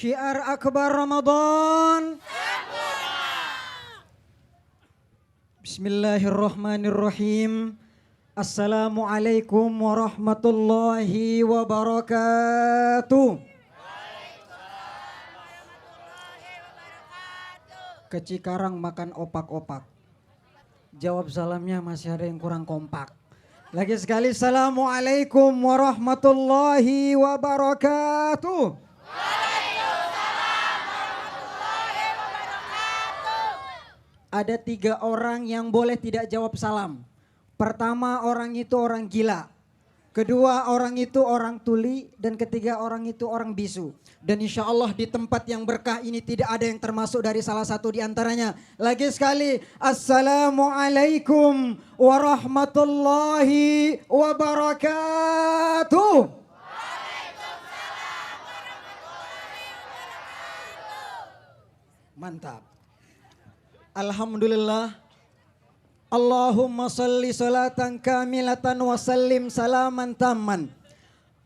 Syiar akbar Ramadan. Bismillahirrahmanirrahim. Assalamualaikum warahmatullahi wabarakatuh. Ke Cikarang makan opak-opak. Jawab salamnya masih ada yang kurang kompak. Lagi sekali, assalamualaikum warahmatullahi wabarakatuh. Ada 3 orang yang boleh tidak jawab salam. Pertama, orang itu orang gila. Kedua, orang itu orang tuli. Dan ketiga, orang itu orang bisu. Dan insya Allah di tempat yang berkah ini tidak ada yang termasuk dari salah satu di antaranya. Lagi sekali, assalamualaikum warahmatullahi wabarakatuh. Mantap. Alhamdulillah. Allahumma salli salatan kamilatan wa sallim salaman tamman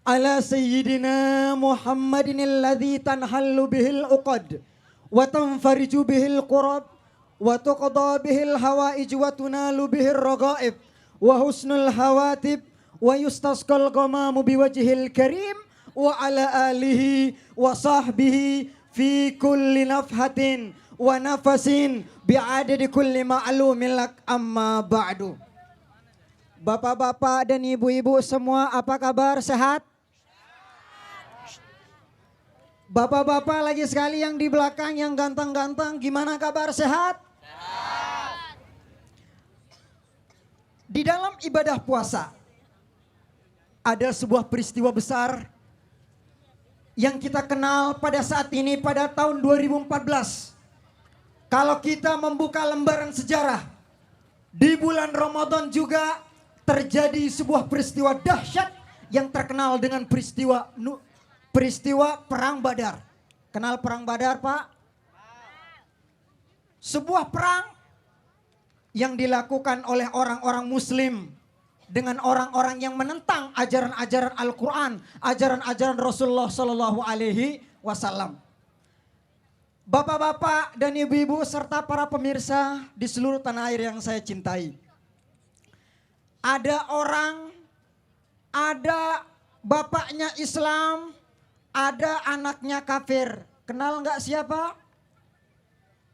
ala sayyidina Muhammadin alladhi tanhallu bihil uqad wa tanfariju bihil qurab wa tuqda bihil hawaij wa tunalu bihil ragaib wa husnul hawatib wa yustasqal ghamamu biwajhil karim wa ala alihi wa sahbihi fi kulli nafhatin wa nafasin bi'adadi kulli ma'lumin lak amma ba'du. Bapak-bapak dan ibu-ibu semua, apa kabar? Sehat? Bapak-bapak lagi sekali yang di belakang yang ganteng-ganteng, gimana kabar? Sehat? Di dalam ibadah puasa ada sebuah peristiwa besar yang kita kenal pada saat ini pada tahun 2014. Kalau kita membuka lembaran sejarah, di bulan Ramadan juga terjadi sebuah peristiwa dahsyat yang terkenal dengan peristiwa Perang Badar. Kenal Perang Badar, Pak? Sebuah perang yang dilakukan oleh orang-orang Muslim dengan orang-orang yang menentang ajaran-ajaran Al-Quran, ajaran-ajaran Rasulullah Sallallahu Alaihi Wasallam. Bapak-bapak dan ibu-ibu serta para pemirsa di seluruh tanah air yang saya cintai. Ada bapaknya Islam, ada anaknya kafir. Kenal nggak siapa?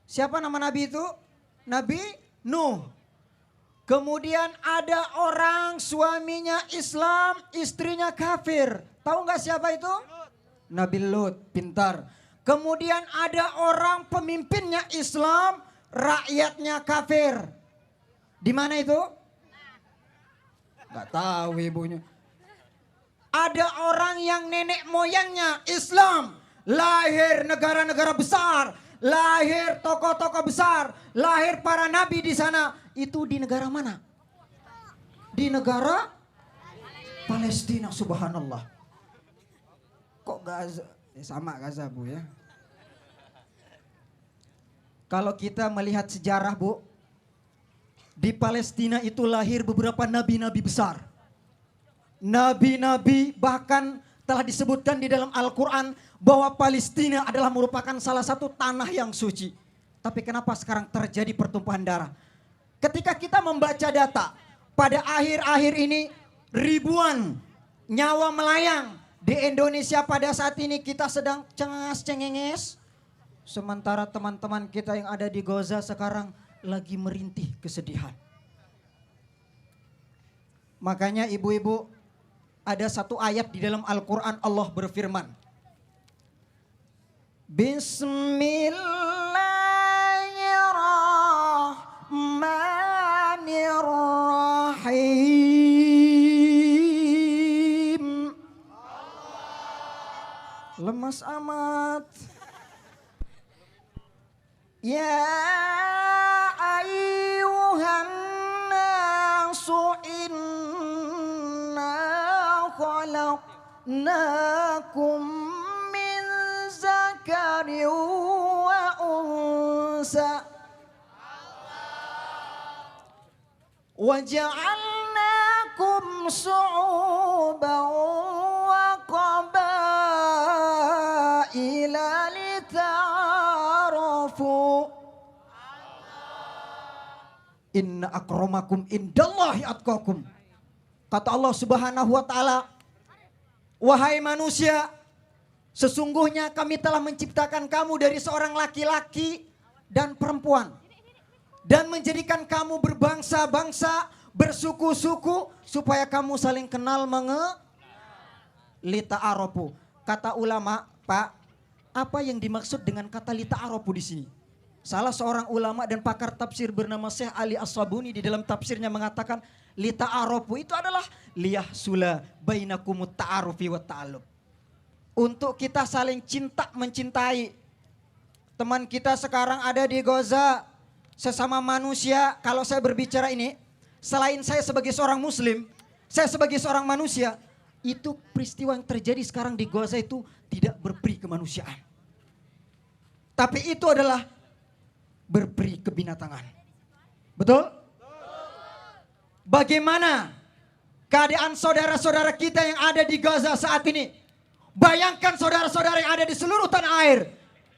Siapa nama Nabi itu? Nabi Nuh. Kemudian ada orang suaminya Islam, istrinya kafir. Tahu nggak siapa itu? Nabi Lut, pintar. Kemudian ada orang pemimpinnya Islam, rakyatnya kafir. Di mana itu? Gak tahu ibunya. Ada orang yang nenek moyangnya Islam, lahir negara-negara besar, lahir tokoh-tokoh besar, lahir para nabi di sana. Itu di negara mana? Di negara Palestina, subhanallah. Kok Gaza? Sama Gaza, Bu, ya. Kalau kita melihat sejarah, Bu, di Palestina itu lahir beberapa nabi-nabi besar. Nabi-nabi, bahkan telah disebutkan di dalam Al-Quran bahwa Palestina adalah merupakan salah satu tanah yang suci. Tapi kenapa sekarang terjadi pertumpahan darah? Ketika kita membaca data, pada akhir-akhir ini ribuan nyawa melayang. Di Indonesia pada saat ini kita sedang cengenges. Sementara teman-teman kita yang ada di Gaza sekarang lagi merintih kesedihan. Makanya ibu-ibu, ada satu ayat di dalam Al-Quran Allah berfirman. Bismillahirrahmanirrahim. Lemas amat. Ya ayyuhan nasu inna khalaqnakum min zakarin wa unsa wa ja'alnakum su'uban wa qabaila Inna akramakum indallahi atqakum. Kata Allah Subhanahu wa taala, wahai manusia, sesungguhnya kami telah menciptakan kamu dari seorang laki-laki dan perempuan. Dan menjadikan kamu berbangsa-bangsa, bersuku-suku, supaya kamu saling kenal lita'arofu. Kata ulama, Pak, apa yang dimaksud dengan kata lita'arofu di sini? Salah seorang ulama dan pakar tafsir bernama Syekh Ali As-Sabuni di dalam tafsirnya mengatakan lita'arofu itu adalah liyahsula bainakumut ta'arufi wa ta'alluq. Untuk kita saling cinta mencintai. Teman kita sekarang ada di Gaza, sesama manusia. Kalau saya berbicara ini, selain saya sebagai seorang muslim, saya sebagai seorang manusia, itu peristiwa yang terjadi sekarang di Gaza itu tidak berperi kemanusiaan. Tapi itu adalah berperi kebinatangan. Betul? Bagaimana keadaan saudara-saudara kita yang ada di Gaza saat ini? Bayangkan saudara-saudara yang ada di seluruh tanah air.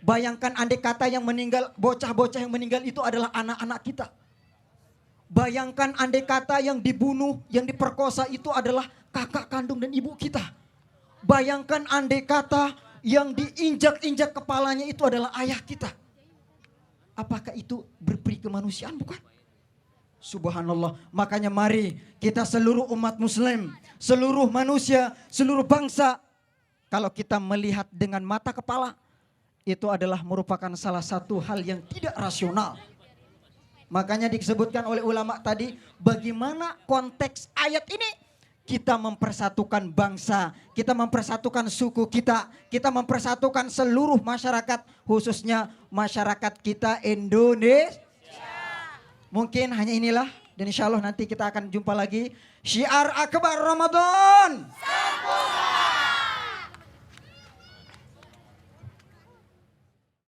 Bayangkan andai kata yang meninggal, bocah-bocah yang meninggal itu adalah anak-anak kita. Bayangkan andai kata yang dibunuh, yang diperkosa itu adalah kakak kandung dan ibu kita. Bayangkan andai kata yang diinjak-injak kepalanya itu adalah ayah kita. Apakah itu berperi kemanusiaan? Bukan. Subhanallah. Makanya mari kita seluruh umat muslim, seluruh manusia, seluruh bangsa, kalau kita melihat dengan mata kepala, itu adalah merupakan salah satu hal yang tidak rasional. Makanya disebutkan oleh ulama tadi, bagaimana konteks ayat ini kita mempersatukan bangsa, kita mempersatukan suku kita mempersatukan seluruh masyarakat, khususnya masyarakat kita Indonesia. Mungkin hanya inilah, dan insya Allah nanti kita akan jumpa lagi. Syiar Akbar Ramadan.